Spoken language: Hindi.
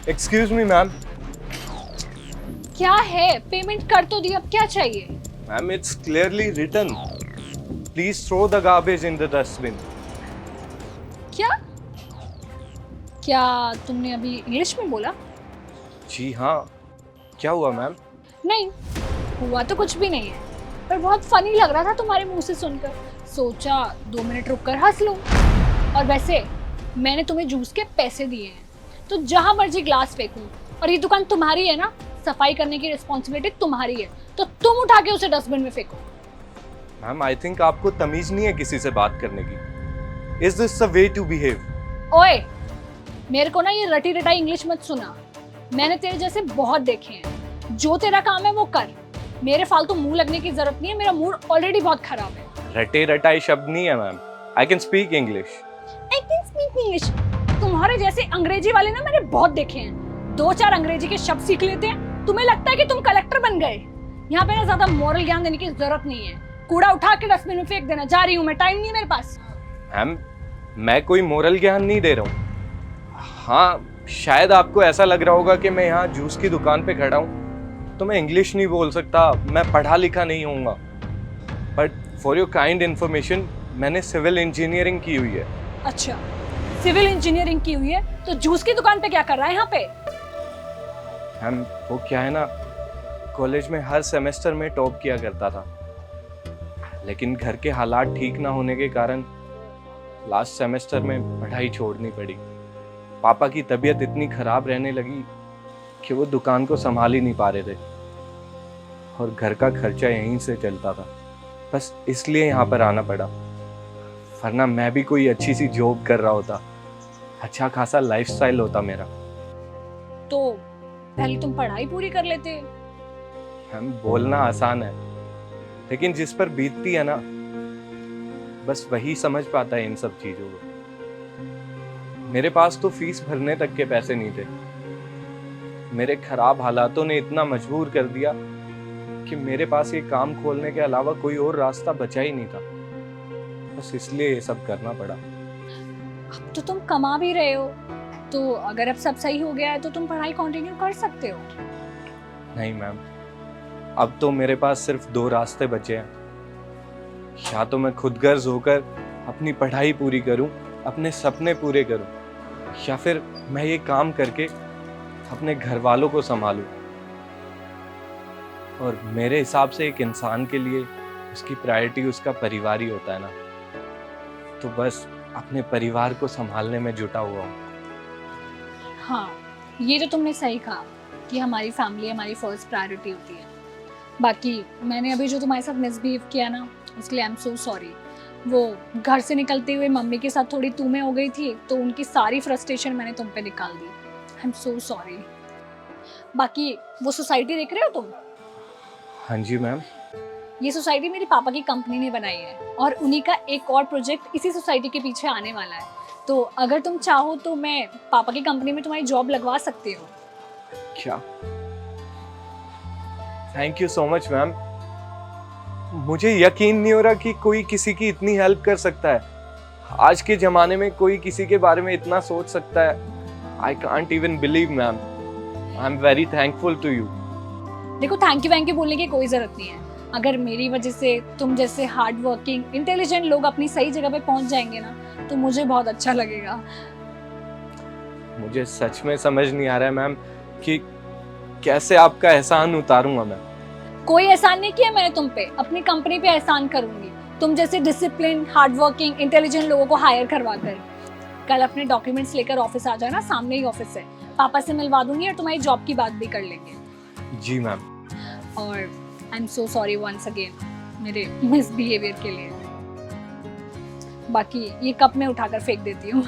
Excuse me ma'am. क्या है, पेमेंट कर तो दी, अब क्या चाहिए? Ma'am it's clearly written, please throw the garbage in the dustbin. क्या क्या तुमने अभी इंग्लिश में बोला? जी हाँ, क्या हुआ मैम? नहीं, हुआ तो कुछ भी नहीं है, पर बहुत फनी लग रहा था तुम्हारे मुंह से सुनकर। सोचा 2 मिनट रुक कर हंस लूं। और वैसे मैंने तुम्हें जूस के पैसे दिए हैं, तो जहां मर्जी ग्लास फेंकूं। और ये दुकान तुम्हारी है ना, सफाई करने की रिस्पॉन्सिबिलिटी तुम्हारी है, तो तुम उठा के उसे डस्टबिन में फेंको। मैम आई थिंक आपको तमीज नहीं है किसी से बात करने की। Is this the way to behave? ओए, मेरे को ना ये रटी रटाई इंग्लिश मत सुना। मैंने तेरे जैसे बहुत देखे हैं। जो तेरा काम है वो कर, मेरे फालतू मुंह लगने की जरूरत नहीं है। मेरा मूड ऑलरेडी बहुत खराब है। रटे रटाई शब्द नहीं है ma'am, I can speak English. I can speak English? तुम्हारे जैसे अंग्रेजी वाले ना मैंने बहुत देखे हैं। 2-4 अंग्रेजी के शब्द सीख लेते हैं, तुम्हें लगता है कि तुम कलेक्टर बन गए। यहाँ पे ना ज्यादा मोरल ज्ञान देने की जरूरत नहीं है। कूड़ा उठा के डस्टबिन में फेंक देना। जा रही हूँ मैं, टाइम नहीं है मेरे पास। मैम मैं कोई मोरल ज्ञान नहीं दे रहा हूँ। हाँ, शायद आपको ऐसा लग रहा होगा कि मैं यहाँ जूस की दुकान पे खड़ा हूँ तो मैं इंग्लिश नहीं बोल सकता, मैं पढ़ा लिखा नहीं होऊंगा। But for your kind information, मैंने सिविल इंजीनियरिंग की हुई है। अच्छा, सिविल इंजीनियरिंग की हुई है तो जूस की दुकान पे क्या कर रहा है यहाँ पे? मैम वो क्या है ना, कॉलेज में हर सेमेस्टर में टॉप किया करता था, लेकिन घर के हालात ठीक ना होने के कारण लास्ट सेमेस्टर में पढ़ाई छोड़नी पड़ी। पापा की तबीयत इतनी खराब रहने लगी कि वो दुकान को संभाल ही नहीं पा रहे थे और घर का खर्चा यहीं से चलता था। बस इसलिए यहाँ पर आना पड़ा, वरना मैं भी कोई अच्छी सी जॉब कर रहा होता, अच्छा खासा लाइफस्टाइल होता मेरा। तो पहले तुम पढ़ाई पूरी कर लेते। हम बोलना आसान है, लेकिन जिस पर बीतती है ना, बस वही समझ पाता है इन सब चीजों को। मेरे पास तो फीस भरने तक के पैसे नहीं थे। मेरे खराब हालातों ने इतना मजबूर कर दिया कि मेरे पास ये काम खोलने के अलावा कोई और रास्ता बचा ही नहीं था। बस इसलिए ये सब करना पड़ा। अब तो तुम कमा भी रहे हो, तो अगर अब सब सही हो गया है तो तुम पढ़ाई कंटिन्यू कर सकते हो। नहीं मैम, अब तो मेरे पास सिर्फ 2 रास्ते बचे हैं। या तो मैं खुदगर्ज होकर अपनी पढ़ाई पूरी करूं, अपने सपने पूरे करूं, या फिर मैं ये काम करके अपने घर वालों को संभालूं। और मेरे हिसाब से एक इंसान के लिए उसकी प्रायोरिटी उसका परिवार ही होता है ना, तो बस अपने परिवार को संभालने में जुटा हुआ हूँ। हाँ, ये तो तुमने सही कहा कि हमारी फैमिली हमारी फर्स्ट प्रायोरिटी होती है। बाकी मैंने अभी जो तुम्हारे साथ मिसबिहेव किया ना, उसके लिए आई एम सो सॉरी। वो घर से निकलते हुए मम्मी के साथ थोड़ी तू में हो गई थी, तो उनकी सारी फ्रस्ट्रेशन मैंने तुम पे निकाल दी। आई एम सो सॉरी। बाकी वो सोसाइटी देख रहे हो तुम? हाँ जी मैम। ये सोसाइटी मेरे पापा की कंपनी ने बनाई है, और उन्हीं का एक और प्रोजेक्ट इसी सोसाइटी के पीछे आने वाला है। तो अगर तुम चाहो तो मैं पापा की कंपनी में तुम्हारी जॉब लगवा सकती हूँ। क्या? Thank you so much ma'am. मुझे यकीन नहीं हो रहा कि कोई किसी की इतनी हेल्प कर सकता है। आज के जमाने में कोई किसी के बारे में इतना सोच सकता है। I can't even believe ma'am. I am very thankful to you. देखो, थैंक यू बोलने की कोई जरूरत नहीं है। अगर मेरी वजह से तुम जैसे हार्ड वर्किंग इंटेलिजेंट लोग अपनी सही जगह पे पहुंच जाएंगे ना, तो मुझे बहुत अच्छा लगेगा। मुझे सच में समझ नहीं आ रहा है मैम कि कैसे आपका एहसान उतारूंगा मैं। कोई एहसान नहीं किया मैंने तुम पे, अपनी कंपनी पे एहसान करूंगी। तुम जैसे डिसिप्लिन, हार्ड वर्किंग, इंटेलिजेंट लोगों को हायर करवा कर। कल अपने डॉक्यूमेंट्स लेकर ऑफिस आ जाना, सामने ही ऑफिस है। पापा से मिलवा दूंगी और तुम्हारी जॉब की बात भी कर लेंगे। जी मैम। और I am so sorry once again मेरे मिसबिहेवियर के लिए। बाकी ये कप में उठाकर फेंक देती हूँ।